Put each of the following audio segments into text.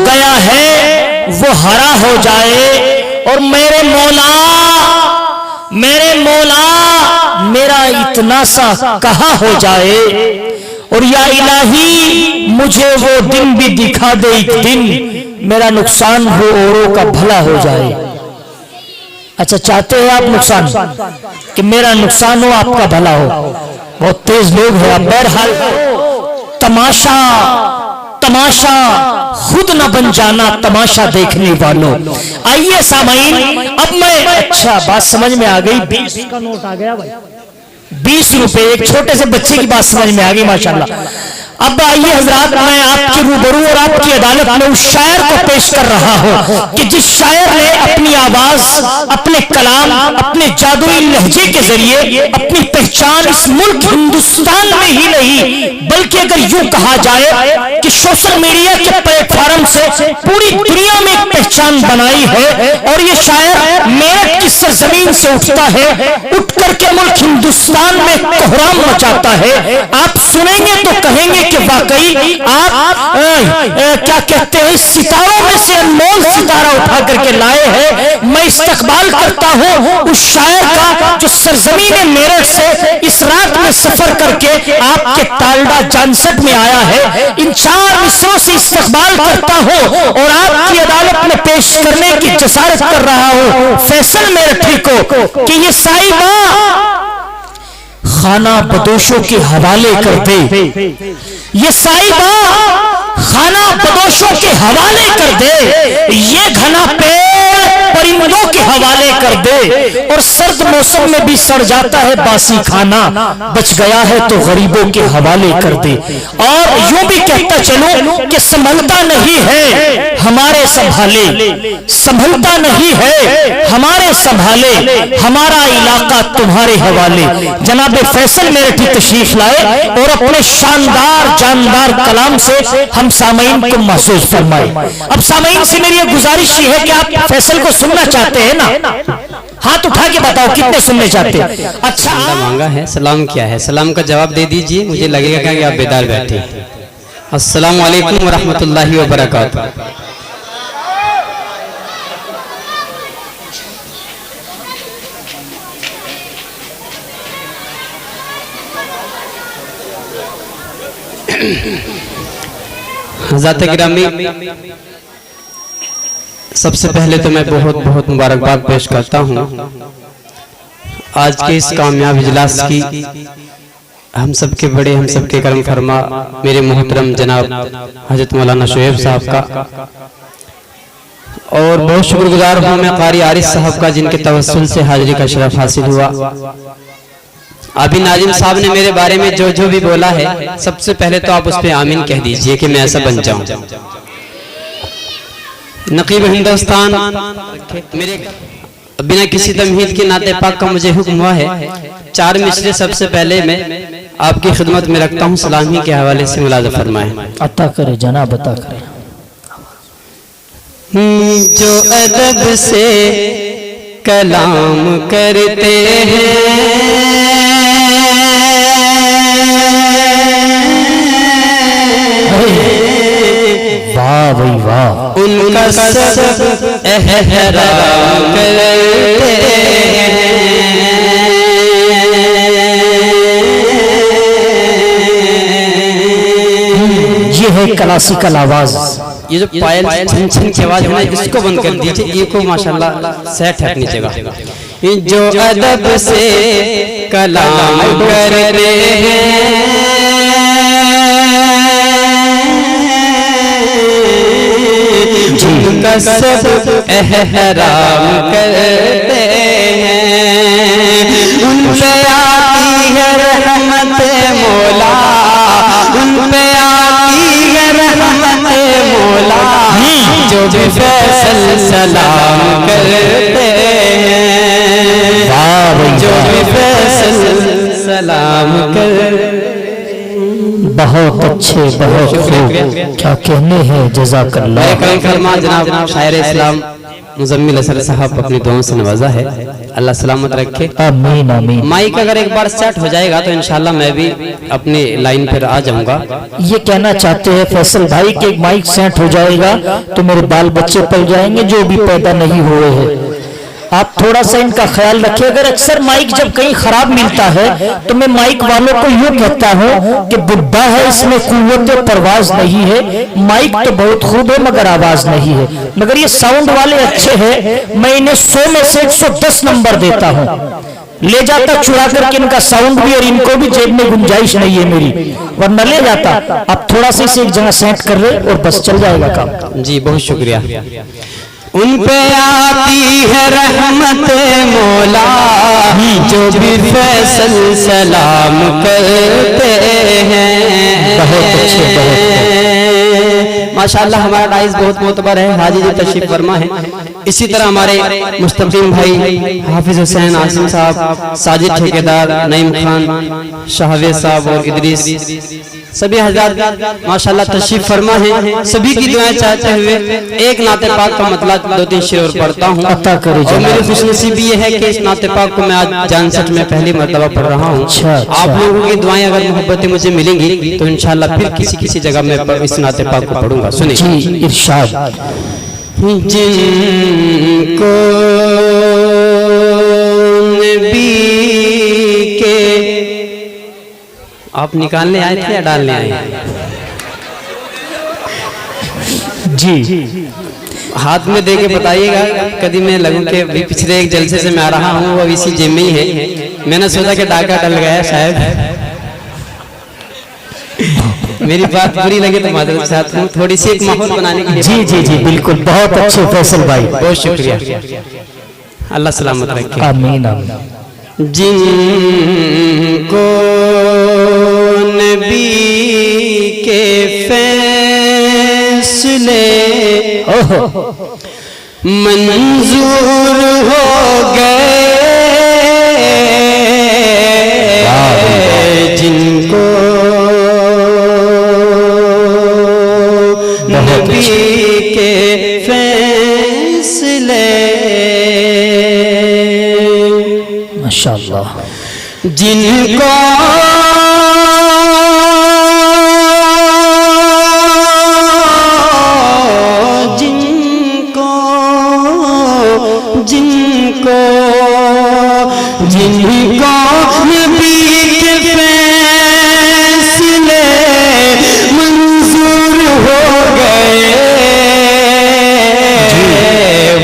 गया है वो हरा हो जाए, और मेरे मौला मेरा इतना सा कहा हो जाए, और या इलाही मुझे वो दिन भी दिखा दे एक दिन, मेरा नुकसान हो औरों का भला हो जाए। अच्छा, चाहते हैं आप नुकसान कि मेरा नुकसान हो आपका भला हो? बहुत तेज लोग हैं आप। बहरहाल तमाशा खुद न बन जाना तमाशा देखने वालों। आइए सामाईन, अब मैं, अच्छा बात समझ में आ गई। 20 का नोट आ गया भाई, 20 रुपए, एक छोटे से बच्चे की बात समझ में आ गई माशाल्लाह। अब आइए हजरात, मैं आपके रूबरू और आपकी अदालत में उस शायर को पेश कर रहा हूं कि जिस शायर ने अपनी आवाज, अपने कलाम, अपने जादुई लहजे के जरिए अपनी पहचान इस मुल्क हिंदुस्तान में ही नहीं बल्कि अगर यूं कहा जाए कि सोशल मीडिया के प्लेटफॉर्म से पूरी दुनिया में एक पहचान बनाई है। और ये शायर मेरठ की सरजमीन से उठता है, उठ करके मुल्क हिंदुस्तान में कोहराम मचाता है। आप सुनेंगे तो कहेंगे कि वाकई आप क्या कहते हैं, सितारों में से अनमोल सितारा उठा करके लाए हैं। मैं इस्तकबाल करता हूं उस शायर का जो सरजमीन मेरठ से इस रात में सफर करके आपके तालडा जानसठ में आया है। इन 4 मिसरों से इस्तकबाल करता हूं और आपकी अदालत में पेश करने की जसारत कर रहा हूं फैसल मेरठी को कि ये साहिबा खाना बदोशों के हवाले कर दे, ये साहिबा खाना बदोशों के हवाले कर दे, ये घना पेड़ परिंदों के हवाले कर दे, और सर्द मौसम में भी सड़ जाता है बासी खाना, बच गया है तो गरीबों के हवाले कर दे। और यूं भी कहता चलूं कि संभलता नहीं है हमारे संभाले, संभलता नहीं है हमारे संभाले, हमारा इलाका तुम्हारे हवाले। जनाब फैसल मेरठी तशरीफ लाए और अपने शानदार जानदार कलाम से हम सामईन को महसूस फरमाए। अब सामईन से मेरी गुजारिश ये है कि आप फैसल को सुनना चाहते हैं ना? हाथ उठा के बताओ कितने सुनने चाहते हैं। अच्छा, मांगा है, सलाम क्या है, सलाम का जवाब दे दीजिए, मुझे लगेगा कि आप बेदार बैठे। अस्सलाम वालेकुम व रहमतुल्लाहि व बरकातहू। हज़रात गिरामी, सबसे पहले तो मैं बहुत बहुत मुबारकबाद पेश करता हूँ आज के इस कामयाब इजलास की। हम सबके बड़े, हम सबके करम फरमा मेरे मोहतरम जनाब हजरत मौलाना शोएब साहब का, और बहुत शुक्रगुजार हूँ मैं कारी आरिफ साहब का जिनके तवस्सुल से हाजिरी का शरफ हासिल हुआ। अभी नाजिम साहब ने मेरे बारे में जो जो भी बोला है, सबसे पहले तो आप उस पर आमीन कह दीजिए कि मैं ऐसा बन जाऊं। नकीब हिंदुस्तान मेरे बिना किसी तमहीद के नाते पाक का मुझे हुक्म हुआ है 4 मिसरे सबसे पहले मैं आपकी खिदमत में रखता हूं, सलामी के हवाले से मुलाज़ा फरमाएं। अता करे जनाब, अता करे। जो अदब से कलाम करते हैं, वाह भाई वाह, उनका सब एहराम करते हैं। ये है क्लासिकल आवाज, ये जो पायल छन छन की आवाज है ना, इसको बंद कर दीजिए, ये को माशाल्लाह सेट है अपनी जगह। जो अदब से कलाम करते हैं, जिनका सब एहराम करते हैं, उन पे आती है रहमत मौला, उन पे आती है रहमत मौला, जो भी फैसल सलाम करते हैं, जो भी फैसल सलाम करते। बहुत अच्छे, बहुत खूब, क्या कहने हैं, जज़ाकल्लाह। फरमा जनाब शायर इस्लाम मुजम्मिल असर साहब अपनी दुआओं से नवाजा है, अल्लाह सलामत रखे। आमीन आमीन। माइक अगर एक बार सेट हो जाएगा तो इंशाल्लाह मैं भी अपनी लाइन पर आ जाऊंगा। ये कहना चाहते हैं फैसल भाई कि माइक सेट हो जाएगा तो मेरे बाल बच्चे पल जाएंगे जो भी पैदा नहीं हुए हैं। आप थोड़ा सा इनका ख्याल रखिए। अगर अक्सर माइक जब कहीं खराब मिलता है तो मैं माइक वालों को यूं कहता हूं कि बुड्ढा है, इसमें कुव्वत परवाज नहीं है। माइक तो बहुत खूब है मगर आवाज नहीं है। मगर ये साउंड वाले अच्छे हैं, मैं इन्हें 100 में से 110 नंबर देता हूं। ले जाता चुरा करके इनका साउंड भी, और इनको भी जेब में गुंजाइश नहीं है मेरी, वरना ले जाता। आप थोड़ा सा इसे एक जगह सेट कर रहे और बस चल जाएगा काम। जी बहुत शुक्रिया। उन पे आती है रहमत मौला जो भी फैसल सलाम करते हैं। बहुत अच्छे, माशाअल्लाह हमारा डाइस बहुत मोतबर है। हाजी जी तशरीफ फरमा है। इसी तरह हमारे मुस्तकीम भाई हाफिज हुसैन आसिम साहब, साजिद ठेकेदार, नईम खान, शाहवेद साहब और इदरीस, सभी हजरात माशाअल्लाह तशरीफ फरमा है। सभी की दुआएं चाहते हुए एक नाते पाक का मतलब 2-3 शेर और पढ़ता हूँ। और मेरी खुशनसीबी ये है कि इस नाते पाक को मैं आज जानसठ में पहली मर्तबा पढ़ रहा हूँ। आप लोगों की दुआएं अगर मोहब्बतें मुझे मिलेंगी तो इंशाल्लाह फिर किसी जगह में इस नाते पाक को पढ़ूंगा। सुनिए इरशाद। जिनको नबी के आप निकालने आए थे या डालने आए? जी हाथ में दे के बताइएगा। कभी मैं लगूं कि अभी पिछले एक जलसे से मैं आ रहा हूँ, वो अभी इसी जिम में ही है। मैंने सोचा कि डाका डल गया शायद। मेरी बात बुरी लगे तो मादर के साथ हूँ, थोड़ी सी एक माहौल बनाने के लिए। जी जी जी बिल्कुल, बहुत अच्छे फैसल भाई, बहुत शुक्रिया। अल्लाह सलामत रखे। आमीन आमीन। जिनको नबी के फैसले मंजूर हो गए, जिनको नबी के फैसले माशाअल्लाह, जिनको जिनको जिनको जिनको नबी के फैसले मंजूर हो गए,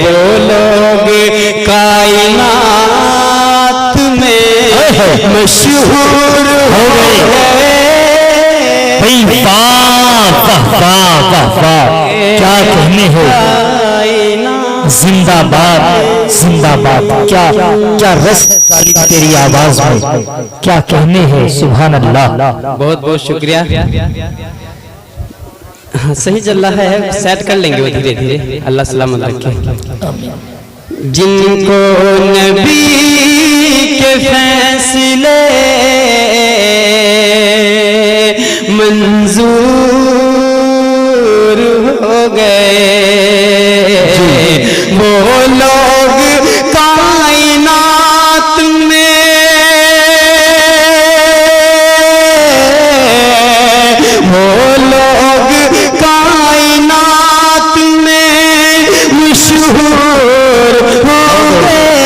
वो लोग कायनात में मशहूर हो गए। भाई वाह वाह वाह वाह, क्या कहने हो। जिंदाबाद जिंदाबाद, क्या क्या रस है सालिक तेरी आवाज में, क्या कहने हैं। सुभान अल्लाह। बहुत बहुत शुक्रिया। हाँ, सही चल रहा है, सेट कर लेंगे वो धीरे धीरे। अल्लाह सलामत रखे। जिनको नबी के फैसले मंजूर हो गए, वो लोग कायनात में वो लोग कायनात में मशहूर हो गए,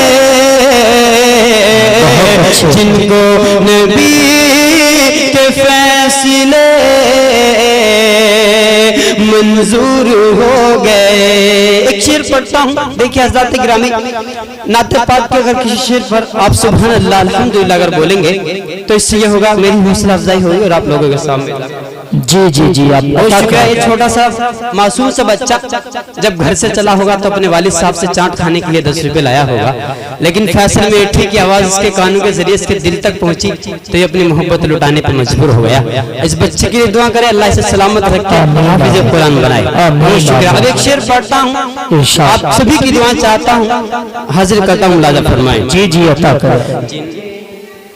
जिनको नबी के फैसले मंजूर हो गए। एक शेर पढ़ता हूँ, देखिए हज़रात गिरामी, नाते पाक के अगर किसी शेर पर आप सुभान अल्लाह अल्हम्दुलिल्लाह अगर बोलेंगे तो इससे ये होगा मेरी हौसला अफजाई होगी और आप लोगों के सामने। जी जी जी, आप एक छोटा सा मासूम सा बच्चा जब घर से चला होगा तो अपने वालिद साहब से चाट खाने के लिए 10 रुपए लाया होगा, लेकिन फैसल में ईठी की आवाज इसके कानों के जरिए इसके दिल तक पहुंची तो ये अपनी मोहब्बत लुटाने पर मजबूर हो गया। इस बच्चे के लिए दुआ करें, अल्लाह इसे सलामत रखे, हाफिज कुरान बनाए। बहुत शुक्रिया। अब एक शेर पढ़ता हूँ, आप सभी की दुआ चाहता हूँ, हाजिर करता हूँ, लाजा फरमाए। जी जी अता करें।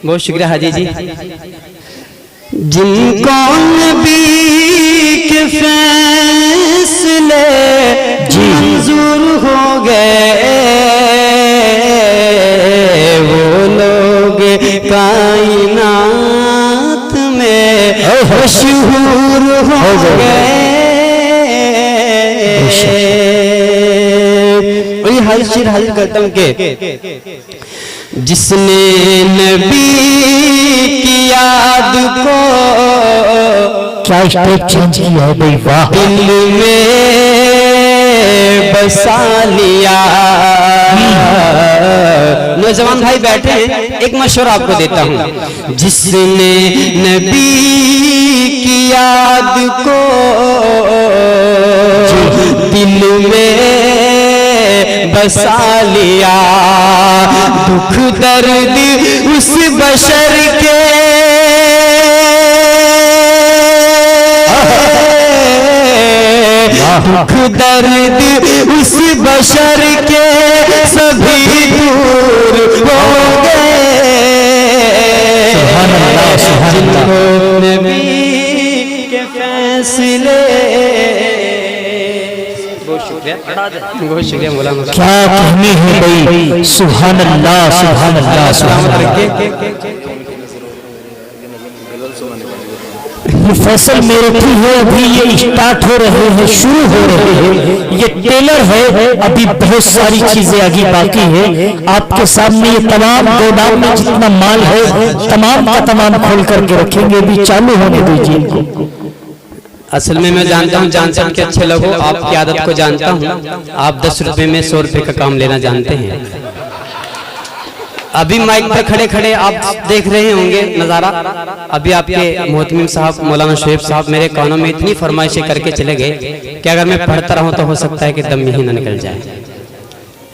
बहुत शुक्रिया हाजी जी। जिनको नबी के फैसले मंजूर हो गए, मशहूर हो गए। वही हाजिर शेर हाजिर करता हूँ के जिसने नबी की याद को क्या स्टेप चेंज किया है भाई, वाह। दिल में बसा लिया। नौजवान भाई बैठे हैं, एक मशवरा आपको देता हूँ। जिसने नबी की याद को दिल में बसा लिया, दुख दर्द उस बशर के दुख दर्द उस बशर के सभी दूर हो गए। जिनको नबी के फैसले। बहुत शुक्रिया मौलाना। क्या कहने हैं भाई, सुभान अल्लाह सुभान अल्लाह सुभान अल्लाह। ये फैसल मेरठी है, अभी ये स्टार्ट हो रहे हैं, शुरू हो रहे हैं, ये टेलर है, अभी बहुत सारी चीजें आगे बाकी है। आपके सामने ये तमाम गोदाम में जितना माल है तमाम का तमाम खोल करके रखेंगे, अभी चालू होने दीजिए इनको। असल में मैं जानता हूँ जान जान के अच्छे लोगों, आपकी आदत को जानता हूँ। आप 10 रुपए में 100 रुपए का काम लेना जानते हैं। अभी माइक पर खड़े खड़े आप देख रहे होंगे नज़ारा। अभी आपके मोहतमिम साहब मौलाना शुएब साहब मेरे कानों में इतनी फरमाइशें करके चले गए कि अगर मैं पढ़ता रहूं तो हो सकता है कि दम यही ना निकल जाए।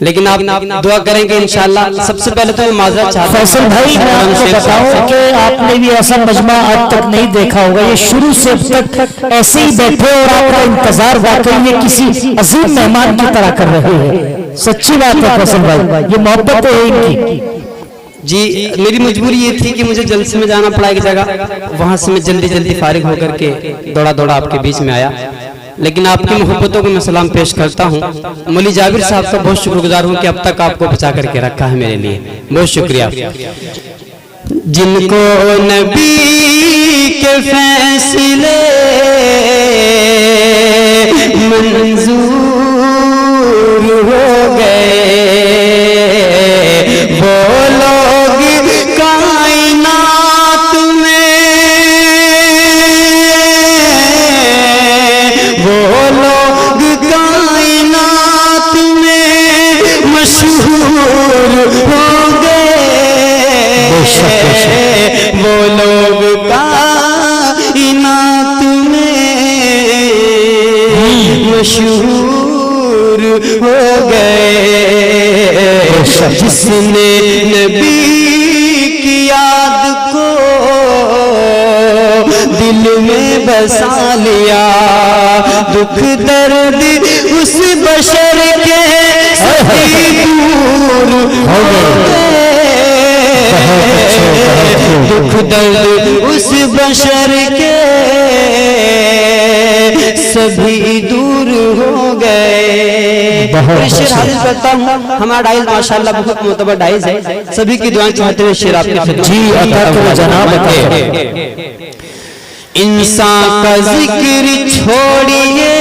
लेकिन आप दुआ करेंगे इंशाल्लाह। सबसे पहले तो मैं माजरत चाहता हूं फैसल भाई, मैं आपको बताऊं कि आपने भी ऐसा मजमा आज तक नहीं देखा होगा। ये शुरू से अब तक ऐसे ही बैठे और आपका इंतजार वाकई ये किसी अजीम मेहमान की तरह कर रहे हैं। सच्ची बात है फैसल भाई, ये मोहब्बत है इनकी। जी मेरी मजबूरी ये थी कि मुझे जलसे में जाना पड़ा एक जगह, वहां से मैं जल्दी जल्दी फारिग होकर के दौड़ा दौड़ा आपके बीच में आया। लेकिन आपकी मोहब्बतों को मैं सलाम पेश करता हूँ। मौली जाबिर साहब का बहुत शुक्रगुजार हूँ कि अब तक आपको बचा करके रखा है मेरे लिए, बहुत शुक्रिया। जिनको नबी के फैसले मंजूर हो गए, वो लोग कायनात में, वो लोग कायनात में मशहूर हो गए, वो लोग कायनात में मशहूर हो गए। जिसने नबी की याद को दिल में बसा लिया, दुख दर्द उस बशर के सभी दूर हो गए, दुख दर्द उस बशर के सभी दूर हो गए। शेर हाजिर करता हूँ। हमारा डाइज माशाल्लाह बहुत मोतबर डाइज है। सभी की दुआएं चाहते हुए शेर आपके खिदमत जी अता करो जनाब, इंसान का जिक्र छोड़िए,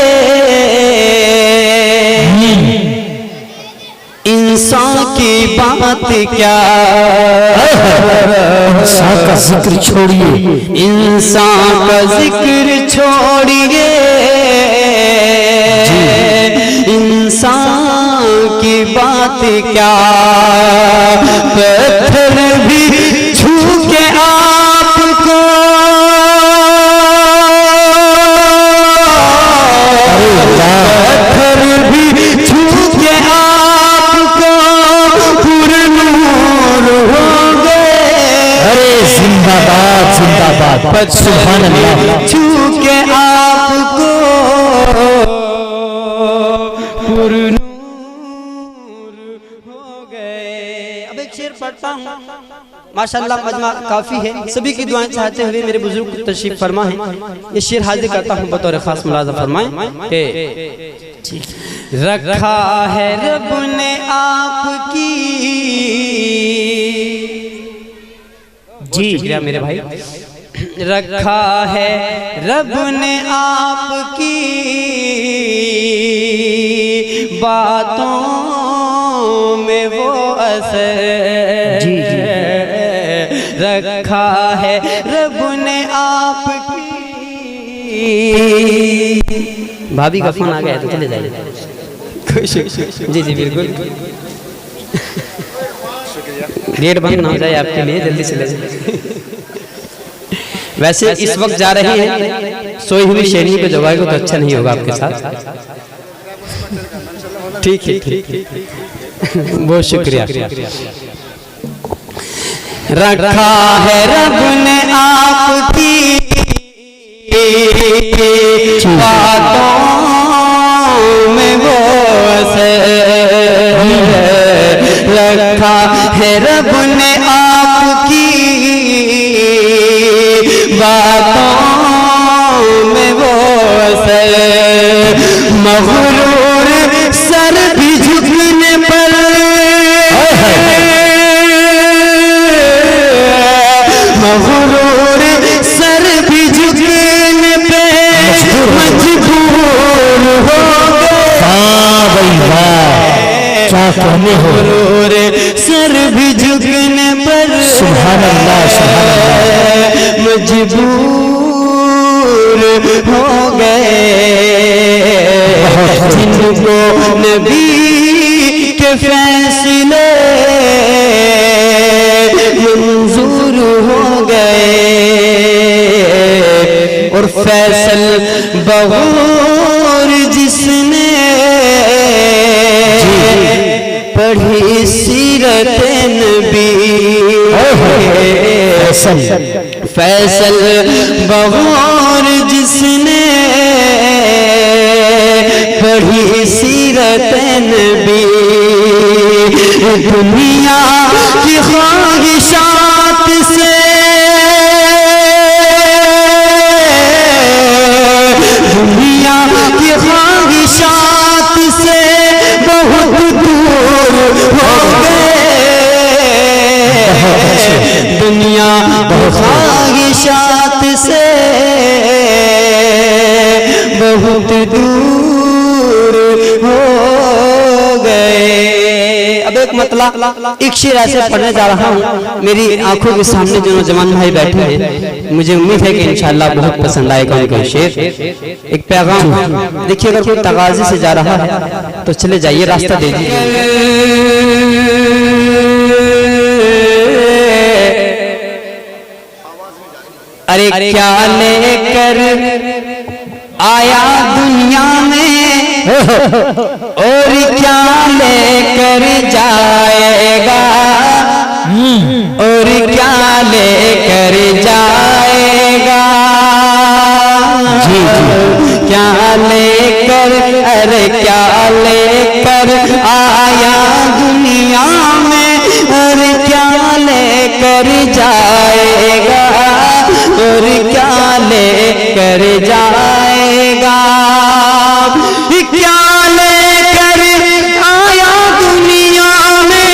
इंसान की बात क्या, इंसान का जिक्र छोड़िए, इंसान का जिक्र छोड़िए, इंसान की बात क्या, पत्थर भी छू के आपको, पत्थर भी छू के आपको पुरनूर हो गए। अरे जिंदाबाद जिंदाबाद, सुभान अल्लाह। छू के आपको पुरनूर हो गए। अब एक शेर पढ़ता हूँ। माशाल्लाह मजमा काफी है। सभी की दुआएं चाहते हुए मेरे बुजुर्ग को तशरीफ फरमा है। ये शेर हाजिर करता हूँ बतौर खास मुलाजा फरमाएं कि रखा है रब ने आपकी। जी मेरे भाई, रखा है रब ने आपकी बातों में वो असर, रखा है रब ने आपकी। भाभी का फोन आ गया है तो चले जाइए। जी जी बिल्कुल, गेट बंद ना हो जाए आपके लिए, जल्दी चले जाइए। वैसे इस वक्त जा रही है, सोई हुई शेरनी को जगाएगा तो अच्छा नहीं होगा आपके साथ। ठीक है ठीक है, बहुत शुक्रिया। रखा है रब ने आपकी बातों में वो असर, रखा है रब ने आपकी बातों में वो असर। मगरूर सर भी झुकने पर, मगरूर सर भी झुकने पे मजबूर हो गए। क्या कहने हो, मगरूर सर भी झुकने पर सुभान अल्लाह सुभान अल्लाह, मजबूर हो गए। जिनको नबी के फैसले मंजूर हो गए, और फैसल बगौर जिसने पढ़ी सीरत नबी, फैसल बगौर जिसने पढ़ी सीरत नबी, दुनिया की ख्वाहिशात से, दुनिया की ख्वाहिशात से बहुत दूर हो गए। दुनिया की ख्वाहिशात से बहुत दूर हो गए। अब एक मतलब एक शेर ऐसे पढ़ने जा रहा हूँ, मेरी आंखों के सामने जो नौजवान भाई बैठे हैं, मुझे उम्मीद है कि इंशाअल्लाह बहुत पसंद आएगा उनका शेर। एक पैगाम देखिए, अगर कोई तगाजे से जा रहा है तो चले जाइए, रास्ता दे दीजिए। अरे क्या लेकर आया दुनिया में और क्या लेकर जाएगा, और क्या लेकर जाएगा, क्या लेकर, अरे क्या लेकर आया दुनिया में और क्या लेकर जाएगा, और क्या लेकर जाएगा, क्या लेकर आया दुनिया में,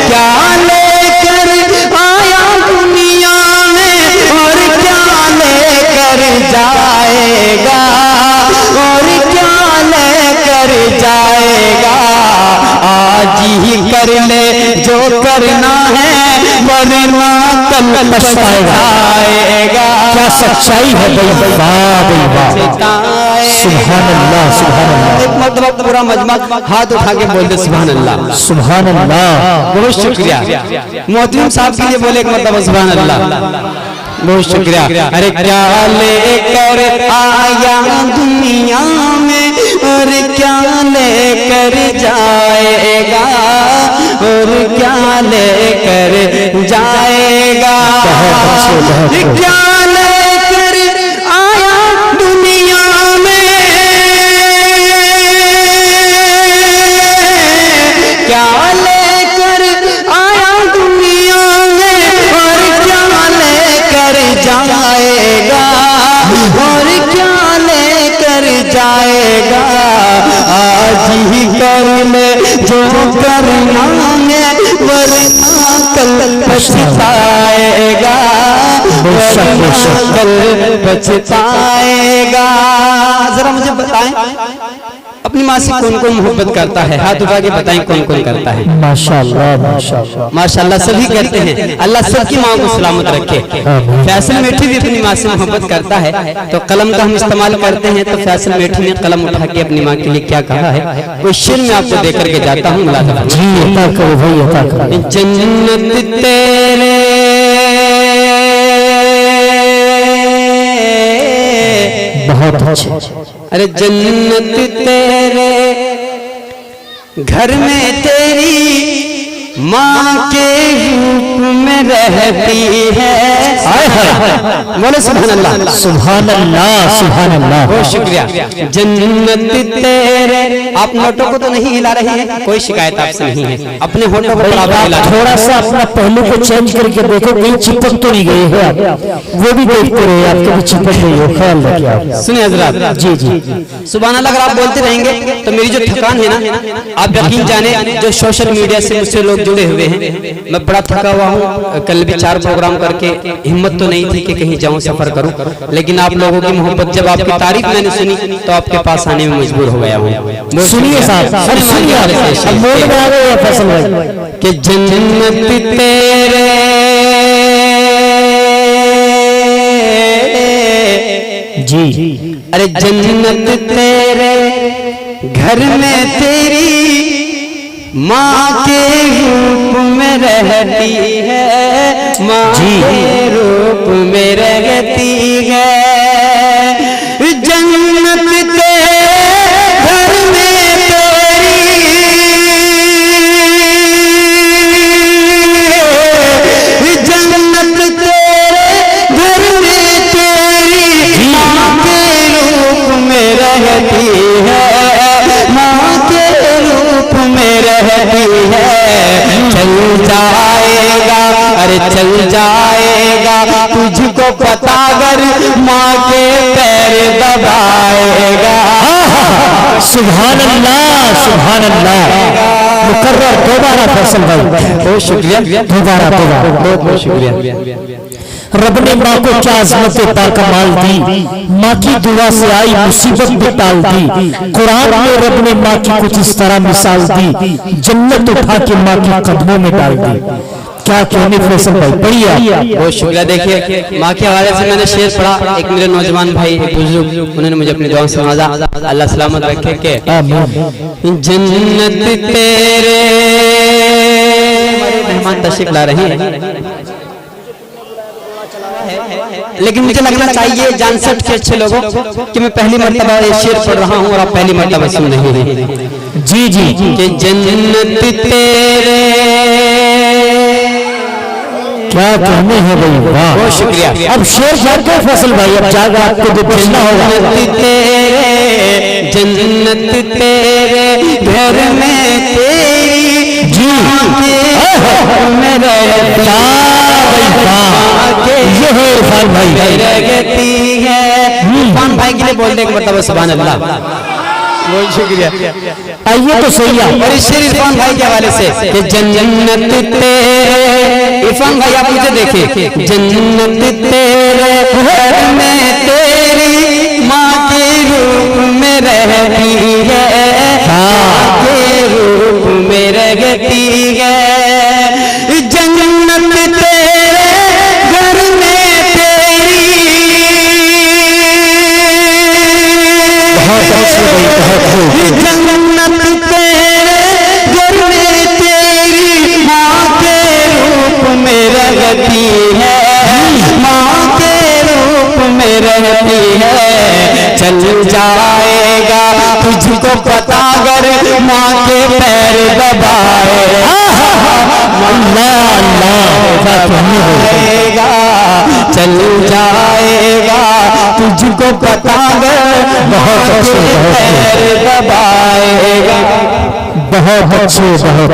क्या लेकर आया दुनिया में और क्या लेकर जाएगा, और क्या लेकर जाएगा। आज ही कर ले जो करना है, वरना कल पछताएगा। क्या सच्चाई है भाई, वाह भाई वाह, सुभान अल्लाह सुभान अल्लाह। एक मरतबा पूरा मजमा हाथ उठा के बोल दे सुभान अल्लाह सुभान अल्लाह। बहुत शुक्रिया। मोहतरम साहब के लिए बोले एक मरतबा सुभान अल्लाह, बहुत शुक्रिया। अरे क्या लेकर आया दुनिया में और क्या लेकर जाएगा, और क्या लेकर जाएगा, क्या लेकर आया दुनिया में, क्या लेकर आया दुनिया में और क्या लेकर जाएगा, और क्या लेकर जाएगा। आज ही कर ले जो करना है, कल पछताएगा, वरना कल पछताएगा। जरा मुझे बताएं अपनी माँ से कौन कौन मोहब्बत करता है? हाथ उठा के बताएं कौन कौन करता है? माशाअल्लाह माशाअल्लाह माशाअल्लाह सभी करते हैं। अल्लाह सबकी माँ को सलामत रखे। फैसल मेठी भी अपनी माँ से मोहब्बत करता है, तो कलम का हम इस्तेमाल करते हैं। तो फैसल मेठी ने कलम उठा के अपनी माँ के लिए क्या कहा है, कोई शेर में आपको दे करके जाता हूँ। जन्नत तेरे बहुत अच्छे। अरे जन्नत तेरे घर में तेरी माँ के रूप में रहती है। बोले सुभान अल्लाह सुभान अल्लाह सुभान अल्लाह। बहुत शुक्रिया। जन्नत तेरे, आप नोटों को तो नहीं हिला रहे हैं, कोई शिकायत आपसे नहीं है, अपने होठों को थोड़ा सा अपना पहलू को चेंज करके देखो, कहीं चिपक तो नहीं गए हैं आप, वो भी देखते रहे आपके भी चिपक गई हो, ख्याल रखिए आप। सुनिए हजरात, जी जी सुभान अल्लाह। अगर आप बोलते रहेंगे तो मेरी जो थकान है ना, आप यकीन जाने जो सोशल मीडिया से मुझसे लोग जुड़े हुए हैं, मैं बड़ा थका हुआ हूँ। कल भी 4 प्रोग्राम करके हिम्मत तो नहीं थी कि कहीं जाऊं, सफर करूं, लेकिन आप लोगों की मोहब्बत, जब आपकी तारीफ मैंने सुनी तो आपके पास आने में मजबूर हो गया हूँ। सुनिए साहब, कि जन्नत तेरे जी, अरे जन्नत तेरे घर में तेरी माँ के रूप में रहती है, माँ के रूप में रहती है। जन्नत तेरे घर में तेरी, जन्नत तेरे घर में तेरी माँ के रूप में रहती है, माँ के रूप में रहती है। चल जाएगा, अरे चल जाएगा, तुझको पता अगर माँ के पैर दबाएगा। सुभान अल्लाह सुभान अल्लाह। मुकर्रर दोबारा फैसल भाई, बहुत शुक्रिया, दोबारा बहुत बहुत शुक्रिया। रब ने माँ को क्या अज़मत पाकमाल दी, माँ की दुआ से आई मुसीबत भी टाल दी। कुरान में रब ने माँ की कुछ इस तरह मिसाल दी, जन्नत उठा के माँ के कदमों में डाल दी। क्या कहने फैसल भाई, बढ़िया, बहुत शुक्रिया। देखिए माँ के हवाले से मैंने शेर पढ़ा, एक मेरे नौजवान भाई बुजुर्ग, उन्होंने मुझे अपनी दुआ से नवाजा, अल्लाह सलामत रखे के। जन्नत तेरे, हमारे मेहमान तशरीफ ला रहे हैं, लेकिन मुझे लगना चाहिए जानसठ के अच्छे लोगों कि मैं पहली मर्तबा ये शेर पढ़ रहा हूँ और आप पहली मर्तबा सुन रहे हैं। जी जी कि जन्नत तेरे, क्या कहने हैं भाई, वाह बहुत शुक्रिया। अब शेर शेर के फैसल भाई, अब जाकर आपको जो पूछना होगा। जन्नत तेरे घर में तेरी जी में रहती ये है इरफान भाई, रहती है। इरफान भाई के लिए बोल दे एक मरतबा सुभान अल्लाह। बहुत शुक्रिया। आइए तो सही है। और इस शेर इरफान भाई के हवाले से कि जन्नत तेरे, इरफान भाई आप मुझे देखिए, जन्नत तेरे घर में तेरी माँ के रूप में रहती है, माँ के रूप में रहती है। जन्नत तेरे घर में तेरी, जन्नत तेरे घर में तेरी माँ के रूप में रहती है, माँ के रूप में रहती है। चल जाएगा, तुझको पता अगर माँ के पैर दबाए, चल जाएगा, तुझको पता अगर बहुत पैर दबाएगा। बहुत अच्छे, बहुत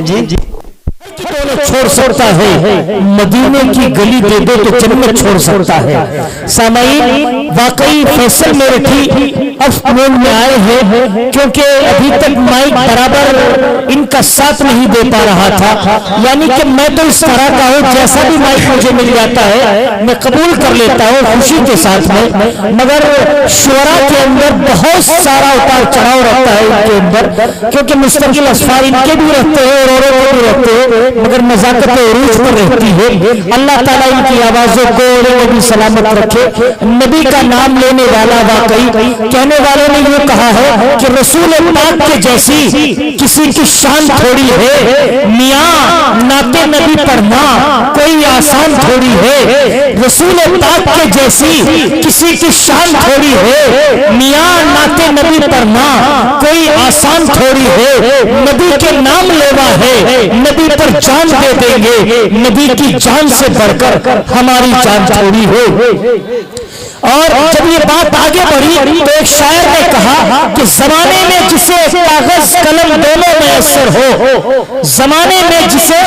जी जी। छोड़ सकता है, मदीने की गली दे दो तो जन्नत छोड़ सकता है। सामाईन, वाकई फैसल मेरठी अफमूल में आए हैं क्योंकि अभी तक माइक बराबर इनका साथ नहीं दे पा रहा था। यानी कि मैं तो इस तरह का हूँ, जैसा भी माइक मुझे मिल जाता है मैं कबूल कर लेता हूँ खुशी के साथ में, मगर शुरा के अंदर बहुत सारा उतार चढ़ाव रहता है इनके अंदर, क्योंकि मुस्तकिल असफार इनके भी रहते हैं और औरों के भी रहते हैं, मगर नजाकत उरूज पर रहती है। अल्लाह ताला इनकी आवाजों को भी सलामत रखे। नबी का नाम लेने वाला, वाकई कहने वालों ने ये कहा है कि रसूल पाक के जैसी किसी की शान थोड़ी है, मियां नाते नबी पढ़ना कोई आसान थोड़ी है। रसूल पाक के जैसी किसी की शान थोड़ी है, मियां नाते नबी पढ़ना कोई आसान थोड़ी है। नबी के नाम लेवा है, नबी पर जान दे देंगे, नबी की जान से बढ़कर हमारी जान थोड़ी है। और जब ये बात आगे बढ़ी तो एक शायर ने कहा कि जमाने में जिसे कागज कलम दोनों मैसर हो, जमाने में जिसे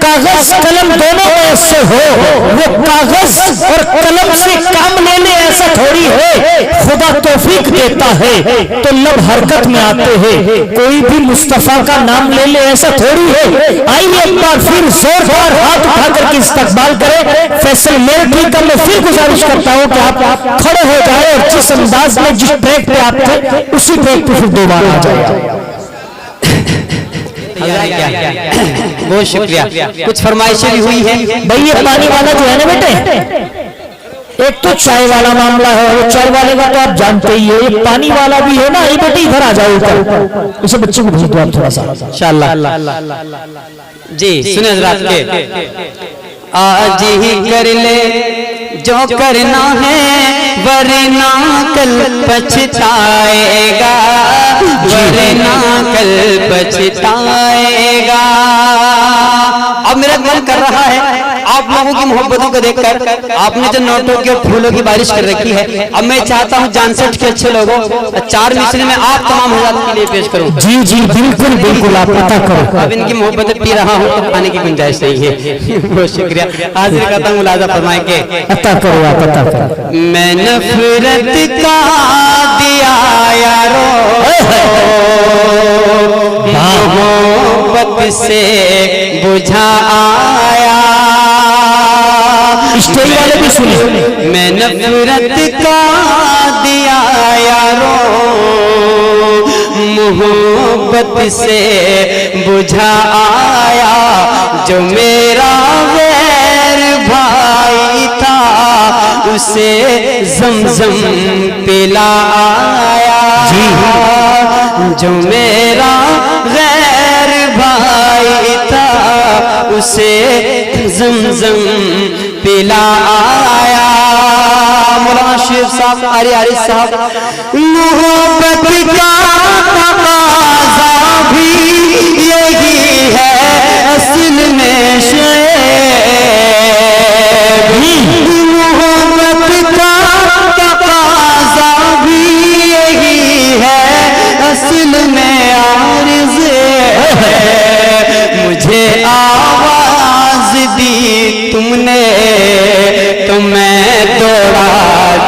कागज कलम दोनों मैसर हो, वो कागज और कलम से काम लेने ऐसा थोड़ी है। खुदा तौफीक देता है तो लब हरकत में आते हैं, कोई भी मुस्तफा का नाम ले ले ऐसा थोड़ी है। आइए एक बार फिर जोरदार हाथ उठाकर के इस्तकबाल करें। फैसल मेरठी का मैं फिर गुजारिश करता हूं कि आप खड़े हो जाए और जिस अंदाज में जिस ट्रैक पे आप थे उसी ट्रैक पे फिर दोबारा आ जाए। बहुत शुक्रिया। कुछ फरमाइशें भी हुई है भाई, ये पानी वाला जो है ना बेटे, एक तो चाय वाला मामला है, वो चाय वाले का तो आप जानते ही है, एक पानी वाला भी है ना। ये बेटे इधर आ जाओ ऊपर, इसे बच्चे को भेज दो आप थोड़ा सा इंशाअल्लाह। जी सुने हजरात के, आज ही कर ले जो करना है वरना कल पछताएगा, वरना कल पछताएगा। अब मेरा मन कर रहा है आप लोगों की मोहब्बतों को देखकर, आपने जो नोटों की और फूलों की बारिश कर रखी है, अब मैं चाहता हूँ जानसठ के अच्छे लोगों 4 मिसरे में आप तमाम हज़रात के लिए पेश करूँ। जी जी बिल्कुल बिल्कुल, आप पता करो। अब इनकी मोहब्बतें पी रहा हूँ तो खाने की गुंजाइश नहीं है। बहुत शुक्रिया। हाजिर करता हूँ मुलाजा फरमाए के पता करो, आप पता करो। मैं नफरत का दिया यारो मोहब्बत से बुझा आया। स्टेज वाले भी सुनिए। मैं नफरत का दिया यारो मोहब्बत से बुझा आया, जो मेरा गैर भाई था उसे ज़मज़म पिलाया। जो मेरा गैर भाई था उसे ज़मज़म पिलाया। मौलाना शेर साहब, आरिफ साहब, मोहब्बत का तकाज़ा भी यही है असल में मोहब्बत का तकाज़ा भी यही है असल में आरिज़ है। मुझे आवाज दी तुमने तो मैं दौड़ा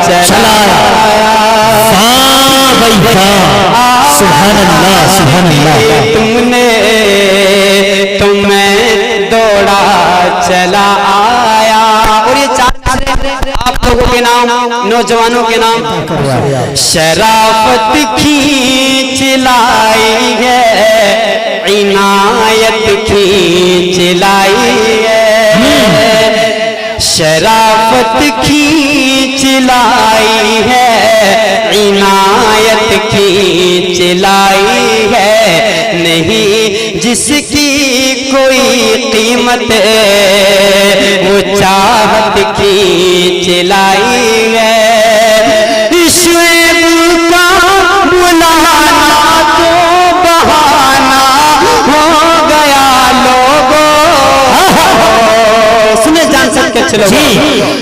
चला तुमने तो मैं दौड़ा चला आया। और ये 4 आप लोगों के नाम, नौजवानों के नाम। शराफत खींच लाई है, इनायत खींच लाई है, शराफत खींच लाई है, इनायत खींच लाई है। नहीं जिसकी कोई कीमत वो चाहत खींच लाई है। ईश्वर का बुलाना तो बहाना हो गया लोगों। सुने जान सकते अच्छे लोग।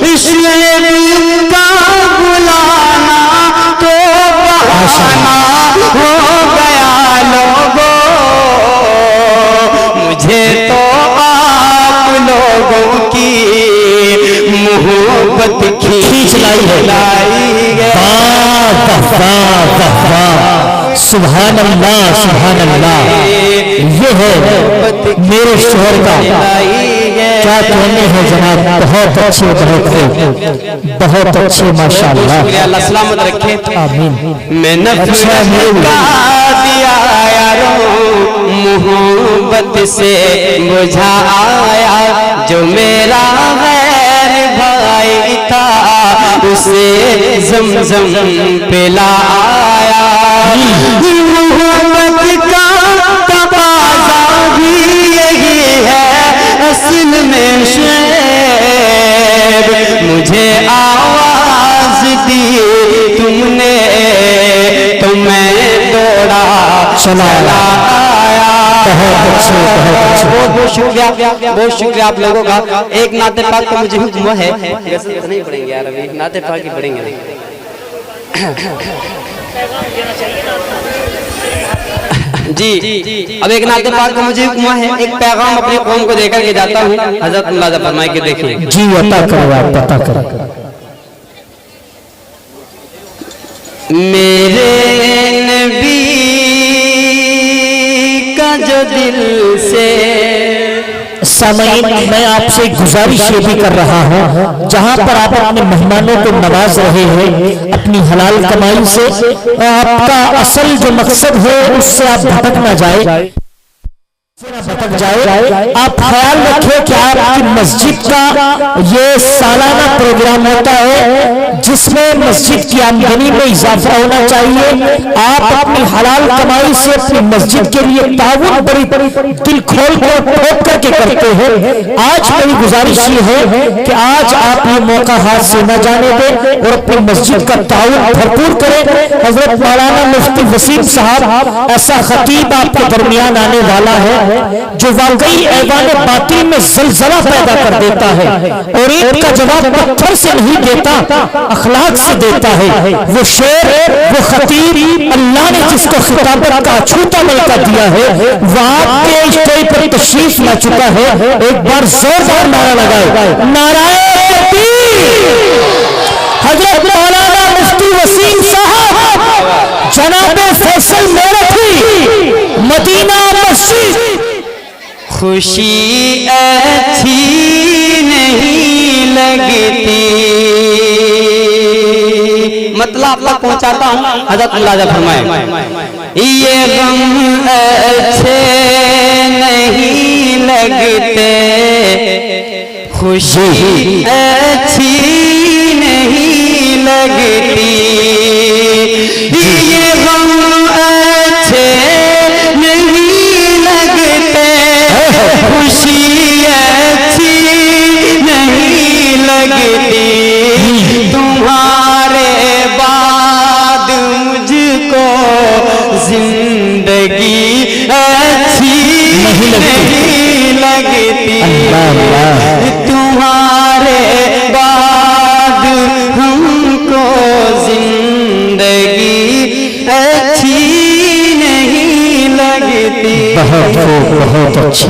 ईश्वर का बुलाना तो बहाना हो गया लोगों। मुझे तो लोगों की मोहब्बत खींच लाई है। सुभान अल्लाह, सुभान अल्लाह। ये है मेरे शोहर का क्या कहने हैं जनाब, बहुत अच्छे, बहुत अच्छे माशाअल्लाह। अल्लाह सलामत रखे, आमीन। मैं नफरत का दिया यारों मोहब्बत से बुझा आया, जो मेरा गैर भाई था उसे ज़मज़म पिलाया। मोहब्बत का तकाज़ा भी यही है असल में शेर, मुझे आवाज दी तुमने तो मैं दौड़ा चला आया। बहुत शुक्रिया, बहुत शुक्रिया आप लोगों का। एक नाते पाक का मुझे हुक्म हुआ है, नहीं पढ़ेंगे यार, अभी नाते पाक ही पढ़ेंगे। जी, अब एक नाते पाक का मुझे हुक्म हुआ है, एक पैगाम अपनी कौम को देकर के जाता हूँ। हजरत मुलाज़ा फरमाए के देखें। जी अता करो, आप पता करो। मेरे नबी का जो दिल से सामईन, मैं आपसे गुजारिश ये भी कर रहा हूँ, जहाँ पर आप अपने मेहमानों को नवाज रहे हैं अपनी हलाल कमाई से, आपका असल जो मकसद है उससे आप भटक ना जाए, भटक जाए। आप ख्याल रखें कि आपकी मस्जिद का ये सालाना प्रोग्राम होता है जिसमें मस्जिद की आमदनी में इजाफा होना चाहिए। आप अपनी हलाल कमाई से अपनी मस्जिद के लिए ताउन बड़ी दिल खोल कर ठोक करके करते हैं। आज मेरी गुजारिश ये है कि आज आप ये मौका हाथ से न जाने दें और अपनी मस्जिद का ताउन भरपूर करें। हजरत मौलाना मुफ्ती वसीम साहब ऐसा खतीब आपके दरमियान आने वाला है जो वाकई ऐवान बातिल में ज़लज़ला पैदा कर देता है और ईद का जवाब पत्थर से नहीं देता, अखलाक से देता है। वो शेर, वो खतीब, अल्लाह ने जिसको खिताबत का अछूता मौका दिया है वो आपके स्टेज पर तशरीफ ला चुका है। एक बार जोरदार नारा लगाए, नाराए तकबीर। हजरत मौलाना मुफ्ती वसीम साहब जनाब फैसल मेरठी मदीना मस्जिद। खुशी अच्छी नहीं लगती, मतलब तक पहुंचाता हूँ। हज़रत मुलाज़ा फरमाए, ये गम अच्छे नहीं लगते, खुशी अच्छी नहीं लगती, ये गम अच्छे नहीं लगते, खुशी अच्छी नहीं लगती, तुम्हारे बाद मुझको जिंदगी अच्छी नहीं लगती, तुम्हारे बाद हमको जिंदगी अच्छी नहीं लगती। बहुत अच्छे,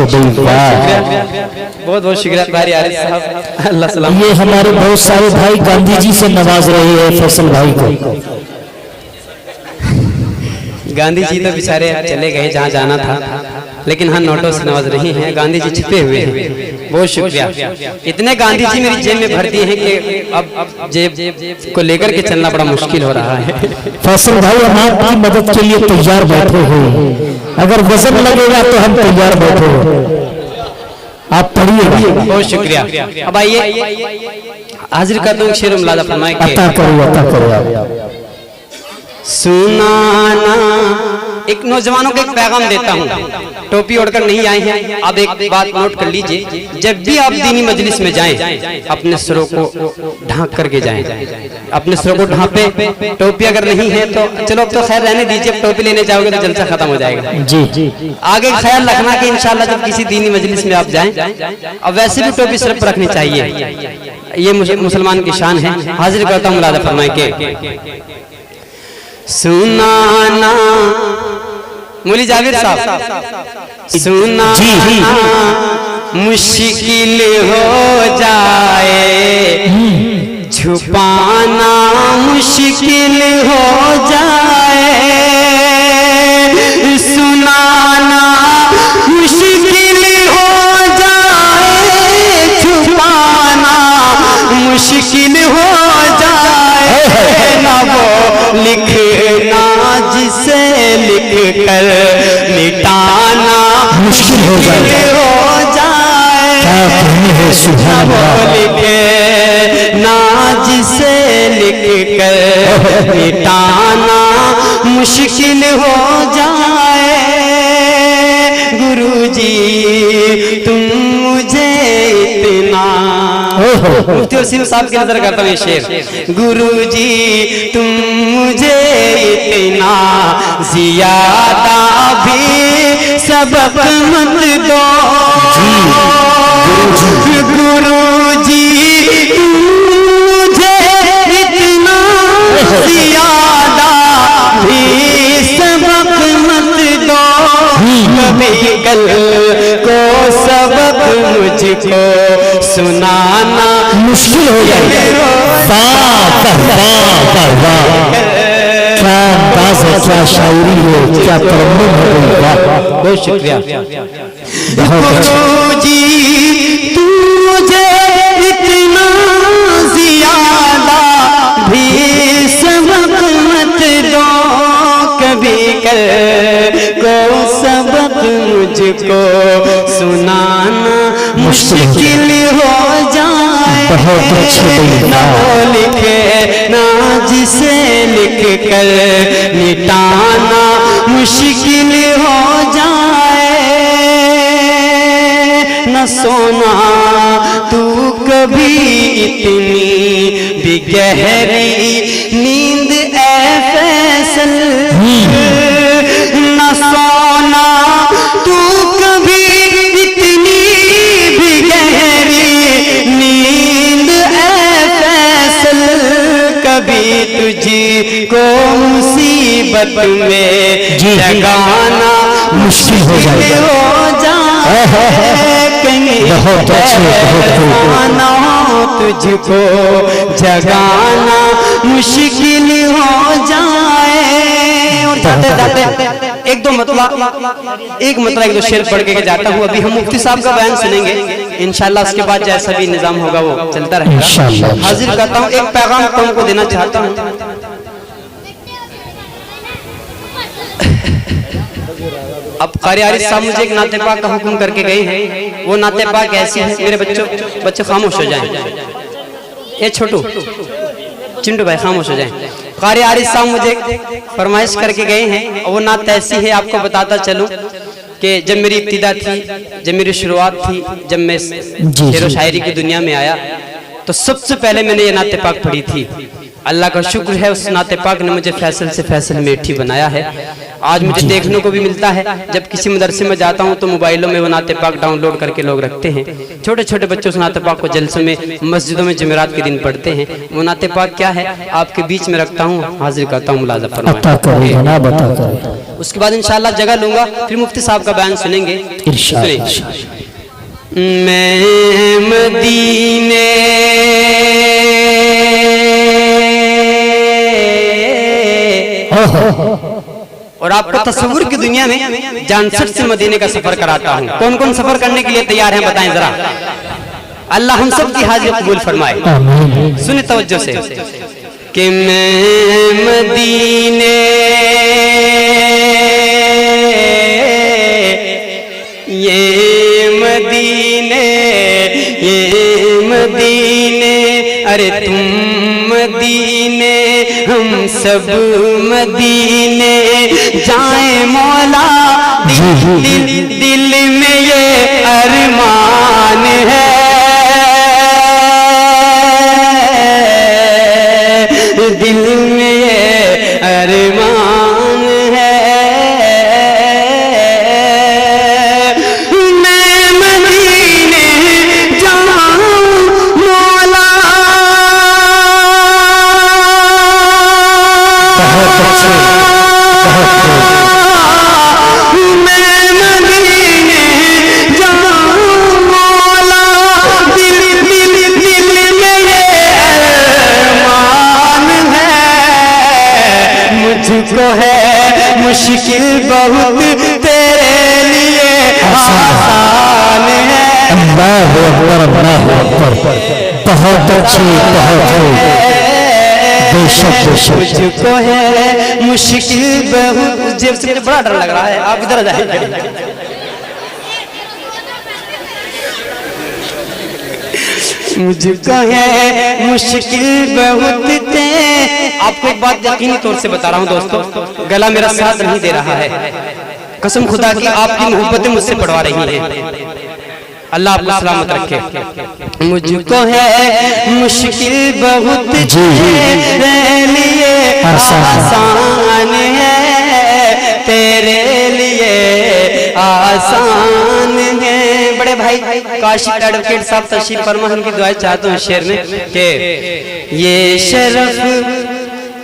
बहुत बहुत शुक्रिया कारी आरिफ साहब, अल्लाह सलाम। ये हमारे बहुत सारे भाई गांधी जी से नवाज रहे हैं फैसल भाई को। गांधी जी तो बेचारे चले गए जहाँ जाना था, लेकिन हाँ नोटों से नवाज रही हैं। गांधी जी छिपे हुए हैं, बहुत शुक्रिया। इतने गांधी जी मेरी जेब में भर दिए हैं कि अब जेब को लेकर के चलना बड़ा मुश्किल हो रहा है। फैसल भाई हम आपकी मदद के लिए तैयार बैठे हैं, अगर वजन लगेगा तो हम तैयार बैठे हैं, आप पढ़िएगा। बहुत शुक्रिया। अब आइए हाजिर कर दूं शेर मुलाज़ा फरमाए के। अता करो आप। सुनाना, एक नौजवानों को एक पैगाम देता हूँ, टोपी ओढ़कर नहीं आए हैं। आप एक बात नोट कर लीजिए, जब भी आप दीनी मजलिस में जाएं अपने सरों को ढांक करके जाएं, अपने सरों को ढांपे। टोपी अगर नहीं है तो चलो अब तो खैर रहने दीजिए, टोपी लेने जाओगे तो जलसा खत्म हो जाएगा। जी आगे ख्याल रखना कि इंशाल्लाह जब किसी दीनी मजलिस में आप जाएं, अब वैसे भी टोपी सर पर रखनी चाहिए, ये मुसलमान की शान है। हाजिर करता हूँ मुलाज़ा फरमाए के। सुनाना, मौलवी जावेद साहब, सुनाना मुश्किल हो जाए, छुपाना मुश्किल हो जाए, सुनाना मुश्किल हो जाए, छुपाना मुश्किल हो जाए, ना वो लिखना जिसे लिख कर मिटाना मुश्किल हो जाए, ना वो लिखे ना जिसे लिख कर मिटाना मुश्किल हो जाए। गुरुजी तुम मुझे इतना, मुफ्ती वसीम साहब की नजर करता हूँ ये शेर, गुरुजी तुम मुझे इतना ज्यादा भी सबक मत दो, गुरुजी मुझे इतना ज्यादा भी सबक मत दो, कभी कल को सबक मुझको सुनाना मुश्किल हो जाए। वाह वाह वाह वाह, क्या अंदाज है, क्या शायरी है, क्या तरन्नुम है, वाह, बहुत शुक्रिया। गुरुजी तुझे इतना ज्यादा भी सबक मत दो, कभी कल को सबक मुझको सुनाना मुश्किल हो जाए, बहुत अच्छे ना वो लिखे ना जिसे लिख कर मिटाना मुश्किल हो जाए, न सोना तू कभी इतनी भी गहरी नींद ऐ फैसल, न सोना तू कभी इतनी भी गहरी नींद ऐ फैसल, कभी तुझको मुसीबत में जगाना मुश्किल हो जाए, बहुत जगाना तुझको जगाना मुश्किल हो जाए। और जाते जाते एक दो शेर पढ़ के जाता हूँ। अभी हम मुफ्ती साहब का बयान सुनेंगे, इंशाल्लाह उसके बाद जैसा भी निजाम होगा वो चलता रहेगा। हाजिर करता हूँ, एक पैगाम तुमको देना चाहता हूँ। अब कारी आरिफ साहब मुझे एक नाते पाक का हुक्म करके गए हैं, वो नाते पाक ऐसी है, मेरे बच्चों खामोश हो जाएं, ये छोटू चिंटू भाई खामोश हो जाएं। कारी आरिफ साहब मुझे फरमाइश करके गए हैं, और वो नात ऐसी है, आपको बताता चलूं कि जब मेरी इब्तिदा थी, जब मेरी शुरुआत थी, जब मैं शेर व शायरी की दुनिया में आया, तो सबसे पहले मैंने ये नाते पाक पढ़ी थी। अल्लाह का शुक्र है, उस नाते पाक ने मुझे फैसल से फैसल मीठी बनाया है। आज मुझे देखने को भी मिलता है, जब किसी मदरसे में जाता हूँ तो मोबाइलों में वो नाते पाक डाउनलोड करके लोग रखते हैं। छोटे छोटे बच्चे उस नाते पाक को जलसों में, मस्जिदों में जुमेरात के दिन पढ़ते हैं। वो नाते पाक क्या है, आपके बीच में रखता हूँ, हाजिर करता हूँ, मुलाज़ा फरमाएं। उसके बाद इंशाअल्लाह जगह लूंगा, फिर मुफ्ती साहब का बयान सुनेंगे। मैं मदीने और आपको तस्वीर की दुनिया में जानसठ से मदीने का सफर कराता हूँ। कौन कौन सफर करने के लिए तैयार हैं बताएं जरा। अल्लाह हम सब की हाजिरी कबूल फरमाए। सुने तवज्जो से कि मैं मदीने ये मदीने अरे तुम मदीने हम सब मदीने जाए मौला, दिल में ये अरमान है, दिल में ये अरमान है। मैं मदीने जाऊं मौला, मैं मदीने जाऊं बहुत तेरे लिए आसान है। अल्लाह अकबर, अल्लाह अकबर, बहुत अच्छी, बहुत बेशक बेशक। मुझको है मुश्किल बहुत, जेब से मुझे बड़ा डर लग रहा है, आप इधर आ जाइए। मुझको है मुश्किल बहुत थे। आपको एक बात यकीनी तौर से बता रहा हूँ दोस्तों, गला मेरा साथ नहीं दे रहा है, कसम खुदा की आपकी मोहब्बतें मुझसे पढ़वा रही हैं। अल्लाह आपको सलामत रखे। मुझको है मुश्किल बहुत तेरे लिए आसान है, तेरे लिए आसान है। बड़े भाई काशिफ एडवोकेट साहब तशरीफ फरमा, उनकी दुआएं चाहता हूँ शेर में कि ये शरफ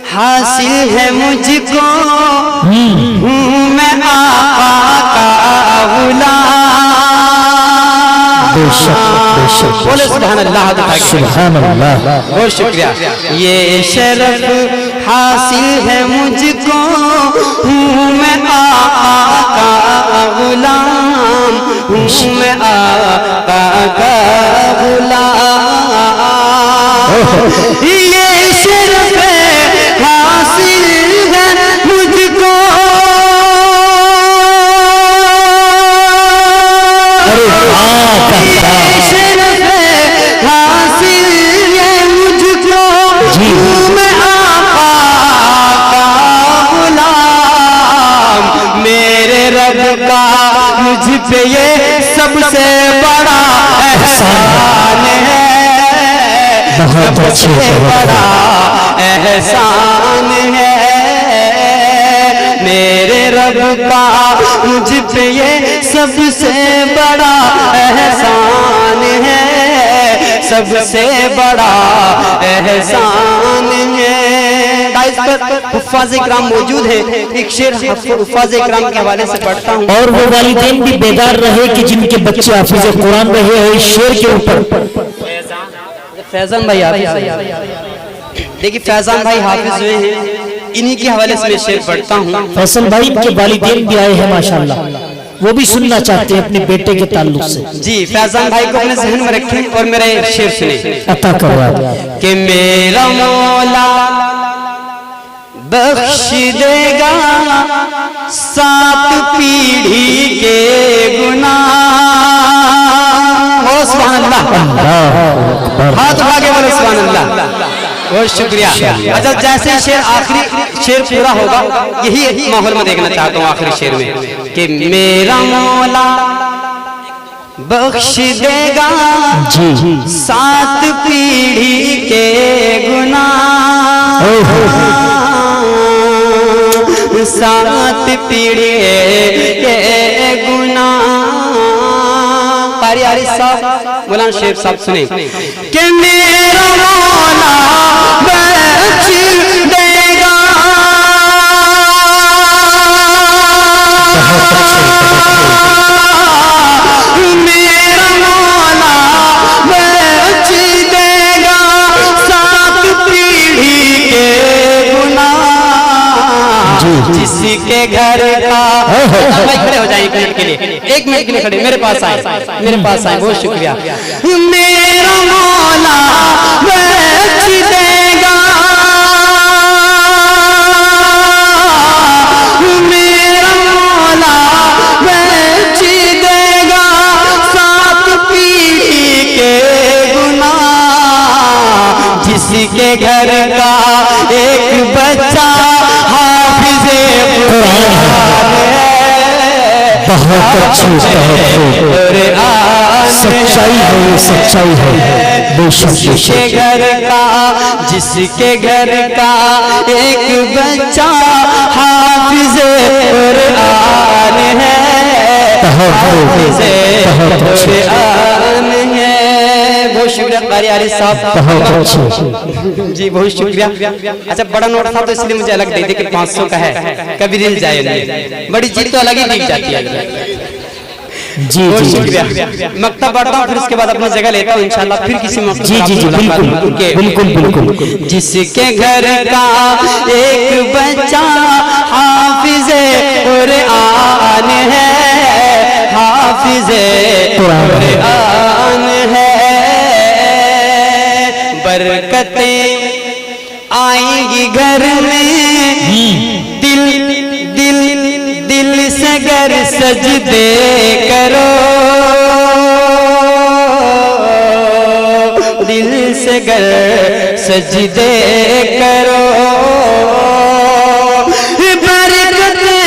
हासिल है मुझको, हूँ मैं आका का गुलाम। बोले सुभान अल्लाह, सुभान अल्लाह, बहुत शुक्रिया। ये शरफ हासिल है मुझको, हूँ मैं आका का गुलाम, हूँ मैं आका का गुलाम। ये शरफ हासिल है मुझको, मुझ पे ये सबसे बड़ा एहसान है, सबसे बड़ा एहसान है। मेरे रब का मुझ पे ये सबसे बड़ा एहसान है, सबसे बड़ा एहसान है। हुफ्फाज़ इकराम मौजूद है, एक शेर हुफ्फाज़ इकराम के हवाले से पढ़ता हूँ। और वो वालिदैन भी बेदार रहे कि जिनके बच्चे हाफिज़ कुरान रहे हैं। इस शेर के ऊपर फैजान भाई देखिए, फैजान भाई हाफिज हुए हैं, इन्हीं के हवाले से मैं शेर पढ़ता हूँ। फैसल भाई इनके वालिदैन भी आए हैं माशाल्लाह, वो भी सुनना चाहते हैं अपने बेटे के ताल्लुक से। जी, फैजान भाई को अपने जहन में रखें और मेरा शेर सुने। अता करो कि मेरा मौला बख्श देगा 7 पीढ़ी के गुनाह। सुभान अल्लाह, हाथ उठा के बोलो सुभान अल्लाह। बहुत शुक्रिया। अच्छा, जैसे शेर आखिरी शेर पूरा होगा, यही माहौल में देखना चाहता हूँ आखिरी शेर में कि मेरा मौला बख्श देगा 7 पीढ़ी के गुनाह, 7 पीढ़ी के गुनाह। कारी आरिफ साहब, मौलाना शेख साहब सुने कि मेरा मौला बख्श देगा, मेरा मौला बख्श देगा 7 पीढ़ी के गुनाह। जिसके घर का खड़े हो जाए 1 मिनट के लिए, 1 मिनट के लिए खड़े, मेरे पास आए, मेरे पास आए। बहुत शुक्रिया। मेरा मौला बख्श देगा, मेरा मौला बख्श देगा 7 पीढ़ी के गुनाह। जिसके घर का एक बच्चा हाफिज़े कुरान है, बहुत अच्छी सच्चाई है, सच्चाई है बेशक। जिसके घर का, जिसके घर का एक बच्चा हाफिज़े कुरान है, हाफिज़े कुरान है। बहुत शुक्रिया कारी आरिफ साहब जी, बहुत शुक्रिया। अच्छा, बड़ा नोट था तो इसलिए मुझे अलग दे दे कि 500 का है, कभी रिल जाए नहीं, बड़ी चीज तो अलग ही दिख जाती है। जी बहुत जी शुक्रिया। मक्तब बढ़ता हूँ, फिर उसके बाद अपनी जगह लेता हूँ इंशाल्लाह, फिर किसी मौके जी जी जी, बिल्कुल बिल्कुल। जिसके घर का एक बच्चा हाफिज़ कुरान है, हाफिज़े कुरान है। बरकतें आएंगी घर में, दिल दिल दिल से गर सजदे करो, दिल से गर सजदे करो। बरकतें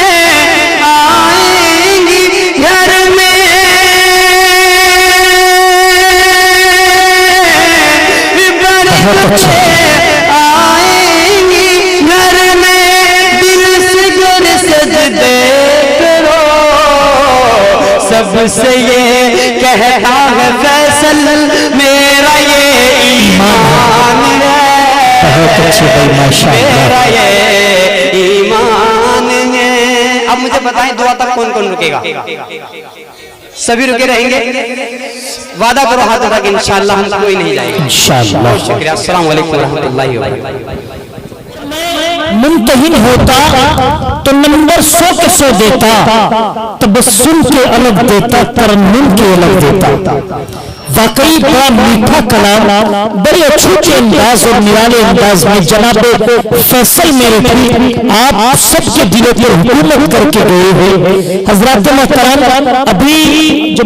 आएंगी घर में, बरकतें आएंगी घर में, दिल से गर सजदे करो। सबसे ये कहता है फैसल, मेरा ये ईमान है, बहुत अच्छे भाई, माशाअल्लाह। मेरा ये ईमान है। अब मुझे बताएं दुआ तक कौन कौन रुकेगा? सभी रुके रहेंगे? वादा करो हाथ उठा के, इंशाअल्लाह हम कोई नहीं जाएगा इंशाअल्लाह। बहुत शुक्रिया। अस्सलाम वालेकुम रहमतुल्लाहि व बरकातहू। मुमतहिन होता तो नंबर 100 के 100 देता, तबस्सुम के अलग देता, तरन्नुम के अलग देता। वाकई बड़ा मीठा कलाम, बड़े अच्छे अंदाज और निराले अंदाज में जनाब फैसल मेरठी आप सबके दिलों पर हुकूमत करके गए हैं। हजरात मोहतरम, अभी जो